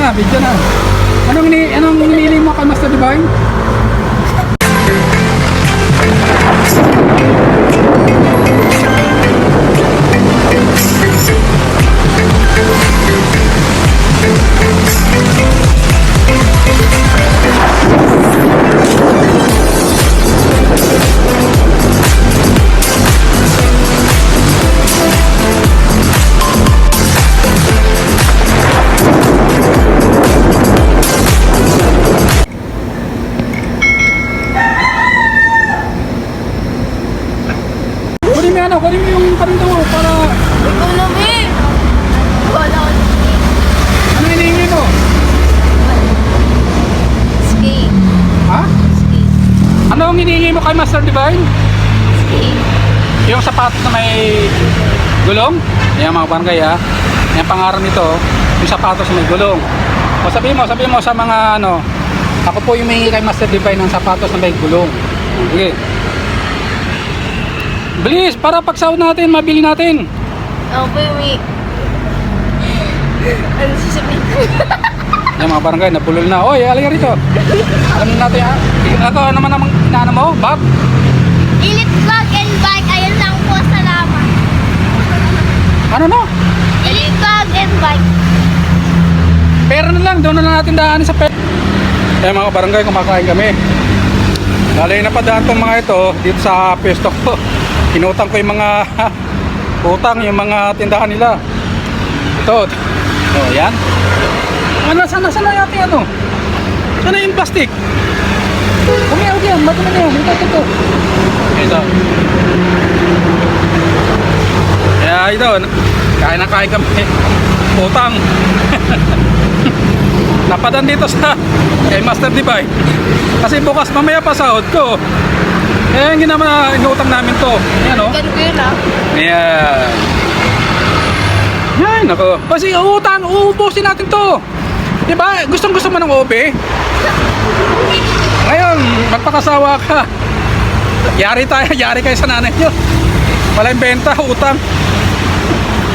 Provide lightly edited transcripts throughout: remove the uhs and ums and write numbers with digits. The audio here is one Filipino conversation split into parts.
na, video na. Anong hinili mo kay Master Divine? Kunin mo yung parinda mo para... Ikaw na, babe! Wala ko na. Ano hinihingi mo? Skate. Ha? Skate. Ano ang hinihingi mo kay Master Divine? Skate. Yung sapatos na may gulong? Yan mga barangay ha. Yan pangalan nito. Yung sapatos na may gulong. O sabihin mo sa mga ano. Ako po yung humihingi kay Master Divine ng sapatos na may gulong. Sige. Bilis, para pagsahod natin, mabili natin. Ako po yung may... Ano sasabihin ko? Yan mga barangay, napulol na. Oy, alay rito. Alam natin ha. Ako, ano man namang inaano mo? Bag? Elite Vlog and Bike. Ayun lang po, salamat. Ano no? Elite Vlog and Bike. Pera na lang, doon na lang natin daanin sa pera. Eh mga barangay, kumakain kami. Lalay na pa daan tong mga ito dito sa pesto ko. Inutang ko yung mga utang, yung mga tindahan nila. Ito. Oh, yan. Ano, sana yate ano? Sana yung plastic? Huwag yan, bato na yan. Ito. Ito. Kaya ito, kain kami. Utang. Napadan dito sa kay Master Divine. Kasi bukas mamaya pa sahod ko. Eh, hindi naman inutang namin to. Ayan o. Ganun ko yun ah. Ayan. Ay, nako. Kasi utang, uubusin natin to. Diba? Gusto mo ng OB? Ngayon, magpakasawa ka. Yari kayo sa nanay nyo. Walang benta, utang.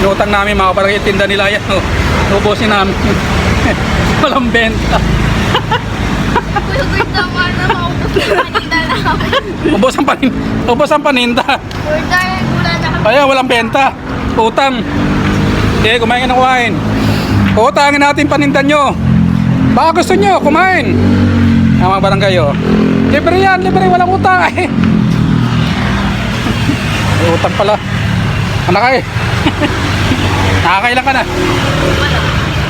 Inutang namin mga parang itinda nila yan. Uubusin namin. Walang benta. Kuya naman na maubos yung paninda namin. Ubos ang paninda. Wala na kami. Kaya walang benta. Utang. Hindi, kumain ka na kumain. Utangin natin paninda nyo. Baka gusto nyo, kumain. Ang mga barangay oh. Libre yan, libre, walang utang. Ay, utang pala. Anak ay. Nakakailan ka na.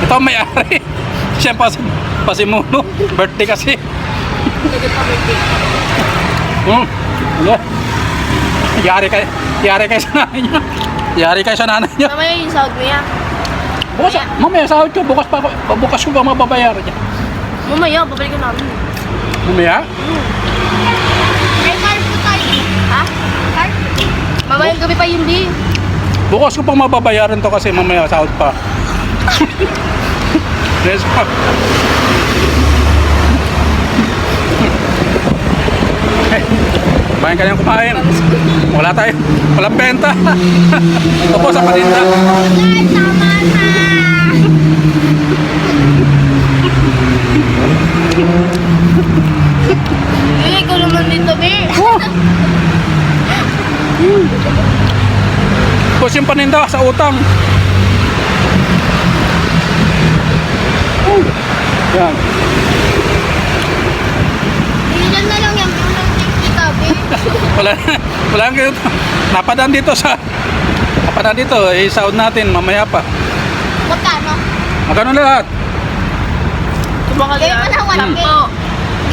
Ito ang may-ari. Siya pasimuno. Birthday kasi. Hindi pa birthday. Ano? Yari kayo sa nanay niya. Yari kayo sa nanay niya. Mamaya yung sahod mo yan. Bukas, mamaya sahod ko. Bukas ko ba mababayaran niya? Mamaya, babalikan namin. Mamaya? May car po tayo. Ha? Car? Mamayang gabi pa yun di. Bukas ko pang mababayaran to kasi mamaya sahod pa. Let's go. Kumain ka niyang kumain. Walang benta. Ito po sa paninda. Guys, tama na. Ikaw naman dito, be. Tapos yung paninda sa utang. Yan. Ilan na lang yan, bilang kita, be. Wala lang ganito. Napadaan dito. Sahod natin mamaya pa. Magkano? Magkano lahat? Gawin mo na 1K.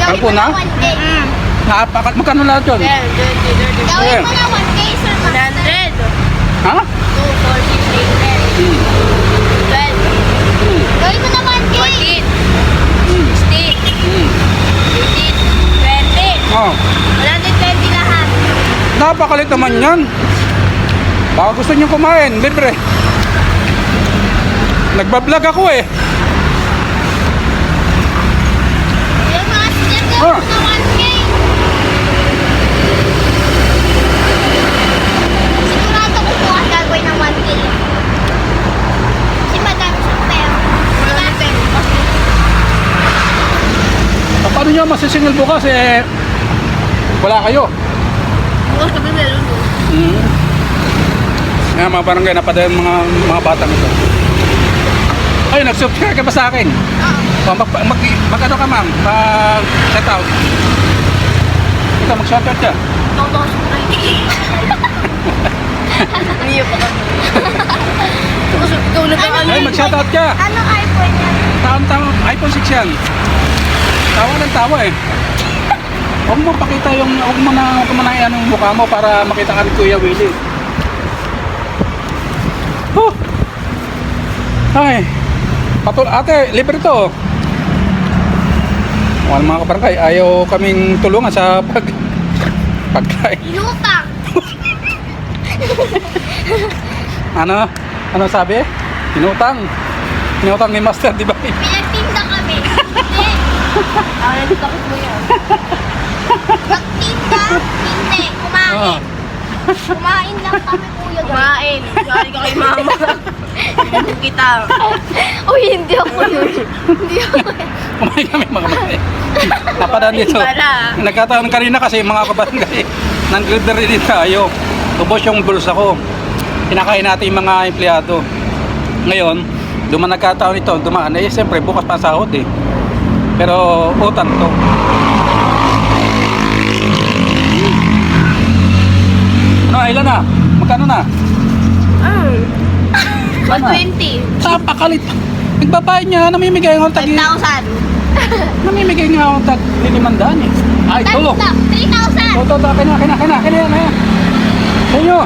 Gawin Kalpo mo na na? 1K. Magkano lahat yun? Gawin mo na 1K, sir. 100. Ha? 2, 4, 6, 8, 10, 12. Gawin mo na 1K. 14, 16, 18, 20. Oh. 120 lahat. Napakalit naman yan. Baka gusto nyo kumain, libre. Nagbablog ako eh. Yung mga sister, gawin mo na 1K. Sigurado ko po ang gagawin ng 1K. Kasi madami siyang pera. Wala na pera. paano nyo masisingil bukas eh, wala kayo. Bukas kami meron po. Ngayon mga barangay, napadala yung mga batang ito. Ay, nag-subscribe ka ba sa akin? O, mag-ano ka ma'am? Mag-set out. Ito, mag-shout out ka. Toto sa Umiyo pa kami. Tapos ikaw na tayo. Ay, mag-shout out ka. Anong iPhone yan? Taon-taon, iPhone 6 yan. Tawa ng tawa eh. Huwag mo pakita yung, huwag mo na yan ang mukha mo para makita ka ni Kuya Willie. Huh. Ay, ate, libre to. Mga mga kabarangay, ayaw kaming tulungan sa pagkain. Inutang. Ano sabi? Inutang ni Master, di ba? Pinagtinda kami. Hindi. Ay, takot mo yan. Nagtinda? Hindi. Oo. Kumain lang kami, kuya. Kumain. Sorry ka kay mama. Hindi kita. Uy, hindi ako yun. Hindi ako. Kumain kami mga kapatid. Napadaan dito. Wala. Nagkataon kanina kasi mga kabarangay, nang-delivery din tayo. Ubos yung bulsa ko. Kinakain natin yung mga empleyado. Ngayon, nagkataon ito, dumaan. Eh, siyempre, bukas pa sahod eh. Pero, utang to. Ano, ilan na? Magkano na? 120. Napakalit. Nagbabayad niya, namimigay ng tag... 5,000. Namimigay nga ako tag 500 eh. Ay, ito. 3,000. Ito, kaya. Sa inyo.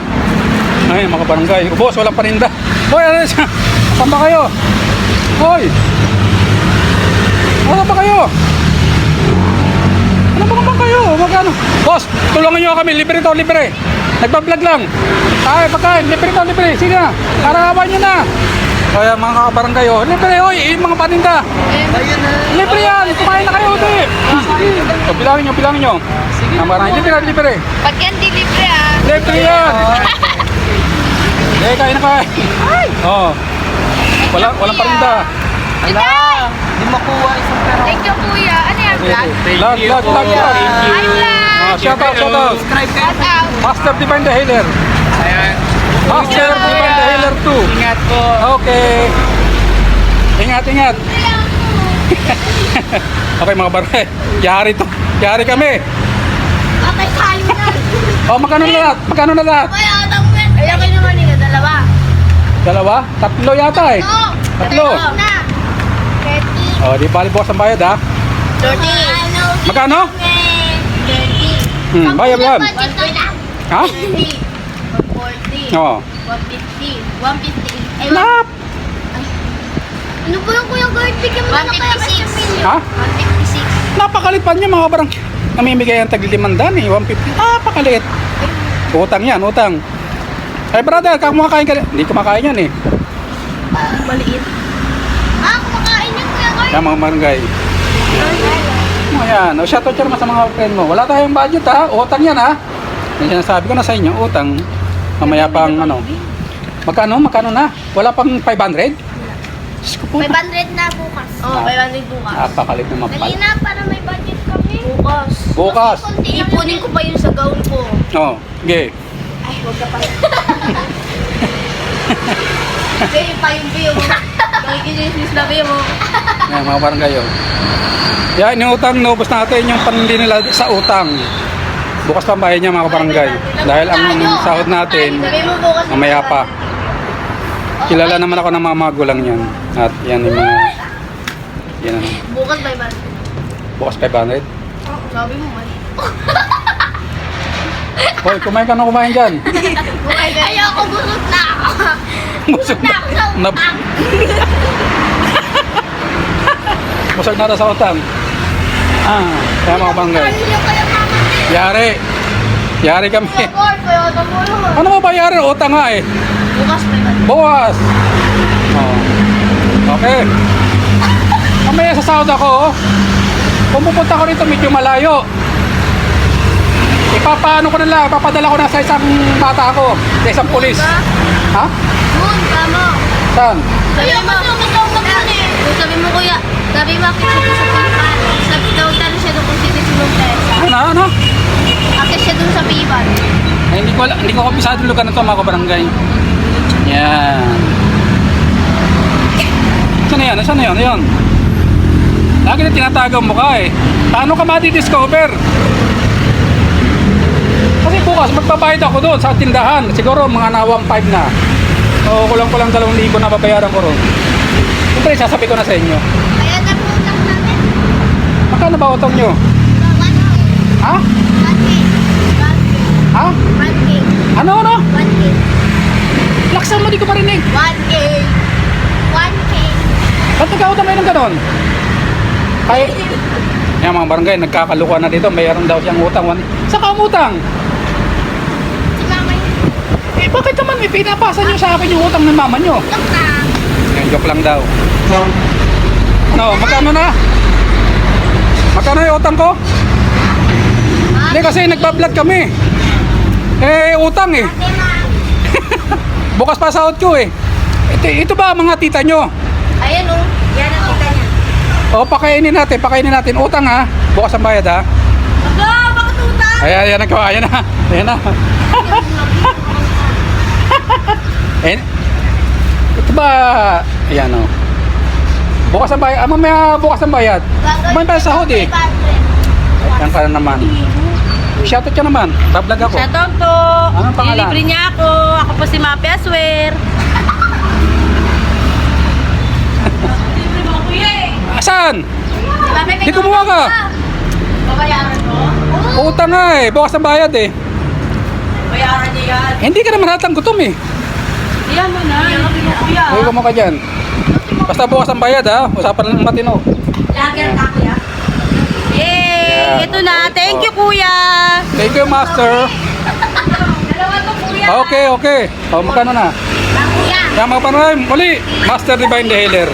Ay, mga barangay. Boss, walang paninda. Hoy, ano siya? Saan ba kayo? Hoy! Ano ba kayo? Ano ba naman kayo? Magkano? Boss, tulungan nyo kami. Libre to, libre. Nagpa-vlog lang. Ay, pagkain. Libre to, libre. Sige na. Karawan nyo na. Kaya mga kabarangay, oh. Libre, hoy. Mga paninda. Libre yan. Kumain na kayo, di. So, bilangin nyo. Sige. Libre. Pag yan di libre ah. Libre yan. Eh, kain na kain. Oo. Walang parinda. Ala! Di makuha isang pera. Thank you, kuya. Ano yan, vlog? Lag. Hi, vlog! Shout out. Subscribe kayo. Shout out! Master Divine the Healer. Ayan. Master Divine the Healer 2. Ingat po. Okay. Ingat. Okay mga baray. Yari kami. Patay tayo na. Oh, magkano na lahat? Kaya atang mo yan. Kaya kayo naman nila, dalawa. Dalawa? Tatlo yata eh. Tatlo. Na. 30. Oh, di bali bukas ang bayad ha. 30. Magkano? 30. Bayad yan. Budget na lang. Ha? 40. Oo. 150. 150. Eh, Nap! ano ba yung kuya guard? Bigyan mo na kaya kasi million. Ha? 156. Napakalit pa niya mga barang. Namimigay ang tag 500 eh. 150. Napakaliit. Utang yan, utang. Ay brother, kumakain ka. Hindi kumakain yan eh. Maliit. Kumakain yan kuya guard. Yan mga barangay. Ayan, o shoutout ka naman sa mga friend mo. Wala tayong budget ha, utang yan ha. Yung sinasabi ko na sa inyo, utang. Mamaya pang ano. Magkano na? Wala pang 500? Diyos ko po. 500 na bukas. Oo, 500 bukas. Napakalit naman pala. Dali na para may budget kami. Bukas. Bukas. Ipunin ko pa yun sa gown ko. Oo, sige. Ay, huwag ka pa. Babe, pa yung view. Nakikinis na view mo. Ayan, mga barangay yun. Yan, yung utang, naubos natin yung panindi nila sa utang. Bukas pa bayad niya mga barangay. Dahil ang sahod natin, Sabi mo bukas. mamaya pa. Kilala naman ako ng mga magulang niyan. At yan yung mga... Yan ano. Bukas by band. Bukas 500. Sabi mo man. Hoy, kumain ka na kumain dyan. Ayoko, busog na ako. Busog na. Na. Busog na sa utang. Kaya mga barangay. Yari kami. Ano ba yari? Utang nga eh. Bukas by band. Bukas. Oh. Okay. Mamaya sa sahod ako, kung pupunta ko rito medyo malayo, ipapaano ko na lang, papadala ko na sa isang bata ko, sa isang pulis. Ha? Moon, kamo. Saan? Sabi mo, sabi mo kuya, sabi mo kita sa pangkat. Sabi daw tayo siya na, ano? Akit siya dun sa Biban. Ay, hindi ko kabisado yung lugar na ito mga kabarangay. Yan. Saan na yan? Saan na yan? Ayan. Lagi na tinatago mo ka eh. Paano ka mati-discover? Kasi bukas magbabayad ako doon sa tindahan. Siguro mga nawang 5 na. O kulang-kulang 2,000 na babayaran ko ron. Siyempre sasabi ko na sa inyo. Kaya na po lang namin. Magkano ba utang nyo? 1K. Ha? 1K. 1K. Ha? 1K. Ano? 1K. Laksan mo, di ko marinig. 1K. 1K. Ba't nagkautang kayo ng ganon? Kahit... Yan mga barangay, nagkakalukuhan na dito. Mayroon daw siyang utang. Saan ka umutang? Si mama yun. Eh bakit naman may pinapasa nyo sa akin yung utang ng mama nyo? Look na. Yan, joke lang daw. Ano, magkano na? Magkano yung utang ko? Hindi kasi nagbablog kami. Eh, utang eh. Ate ma. Bukas pa sahod ko eh. Ito ba mga tita nyo? Ayan o. Yan ang kita niya. O, pakainin natin. Utang ha. Bukas ang bayad ha. Aba, bakit utang? Ayan na. Ayan na. Eh, ito ba, ayan o. Bukas ang bayad. Mamaya bukas ang bayad. May pa sahod eh. Yan ka na naman. Shoutout ka naman. Bablog ako. Shoutout po. Anong pangalan? Nilibre niya ako. Ako po si Mapi Aswer. Asan? Di kumuha ka. Babayaran mo? Utang nga eh. Bukas ang bayad eh. Bayaran niya yan. Hindi ka naman hatang gutom eh. Iyan mo na. Iyan mo kuya. Huwag mo ka dyan. Basta bukas ang bayad ha. Usapan lang ng matino. Lager ka kuya. Yay! Yeah. Ito na. Thank you kuya. Thank you, master. Dalawa to kuya. Okay. O, magkano na? Kuya. Kaya mga panay, muli, Master Divine the Healer.